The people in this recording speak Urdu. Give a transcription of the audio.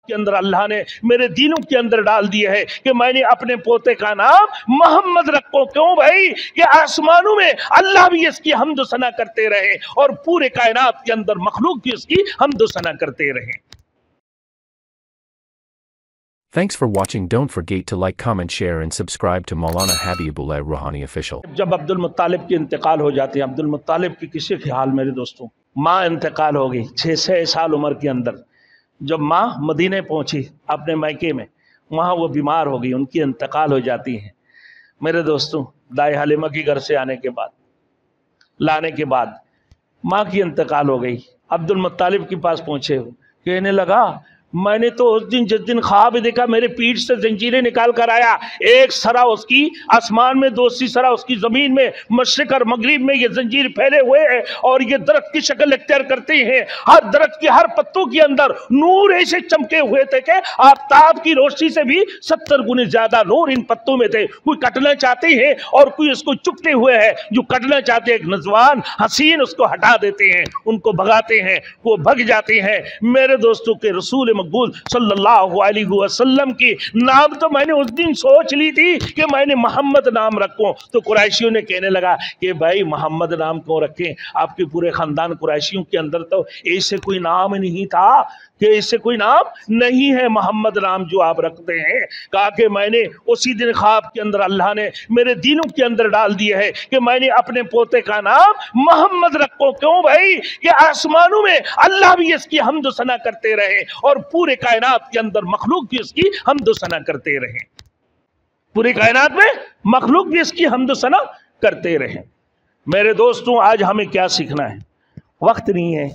کے اندر اللہ نے میرے دینوں کے اندر ڈال دیا ہے کہ میں نے اپنے پوتے کا نام محمد رکھو. کیوں بھائی؟ کہ آسمانوں میں اللہ بھی اس کی حمد و ثنا کرتے رہے اور پورے کائنات کے اندر مخلوق بھی اس کی حمد و ثنا کرتے رہے. Thanks for watching. Don't forget to like, comment, share and subscribe to Maulana Habibullah Rouhani Official. جب عبد المطلب کی انتقال ہو جاتی ہے، عبد المطلب کی کسی خیال میرے دوستوں، ماں انتقال ہو گئی 6 سال عمر کے اندر. جب ماں مدینے پہنچی اپنے میکے میں، وہاں وہ بیمار ہو گئی، ان کی انتقال ہو جاتی ہے میرے دوستوں. دائے حلیمہ کی گھر سے لانے کے بعد ماں کی انتقال ہو گئی. عبد المطلب کے پاس پہنچے، کہنے لگا میں نے تو اس دن جس دن خواب دیکھا میرے پیٹھ سے زنجیریں نکال کر آیا، ایک سرا اس کی آسمان میں، دوسری سرا اس کی زمین میں، مشرق اور مغرب میں یہ زنجیر پھیلے ہوئے ہیں اور یہ درخت کی شکل اختیار کرتے ہیں. ہر درخت کے ہر پتوں کے اندر نور ایسے چمکے ہوئے تھے کہ آفتاب کی روشنی سے بھی 70 گنے زیادہ نور ان پتوں میں تھے. کوئی کٹنا چاہتے ہیں اور کوئی اس کو چپتے ہوئے ہے. جو کٹنا چاہتے ہیں ایک نوجوان حسین اس کو ہٹا دیتے ہیں، ان کو بھگاتے ہیں، وہ بھگ جاتے ہیں. میرے دوستوں کے رسول مقبول صلی اللہ علیہ وسلم کی نام تو میں نے اس دن سوچ لی تھی کہ میں نے محمد نام رکھوں. تو قریشیوں نے کہنے لگا کہ بھائی محمد نام کیوں رکھیں؟ آپ کے پورے خاندان قریشیوں کے اندر تو ایسے کوئی نام نہیں تھا، کہ ایسے کوئی نام نہیں ہے محمد نام جو آپ رکھتے ہیں. کہا کہ میں نے اسی دن خواب کے اندر اللہ نے میرے دینوں کے اندر ڈال دیا ہے کہ میں نے اپنے پوتے کا نام محمد رکھو. کیوں بھائی؟ کہ آسمانوں میں اللہ بھی اس کی حمد و ثنا کرتے رہے اور پورے کائنات کے اندر مخلوق بھی اس کی حمد و ثنا کرتے رہے. پوری کائنات میں مخلوق بھی اس کی حمد و ثنا کرتے رہے. میرے دوستوں آج ہمیں کیا سیکھنا ہے؟ وقت نہیں ہے.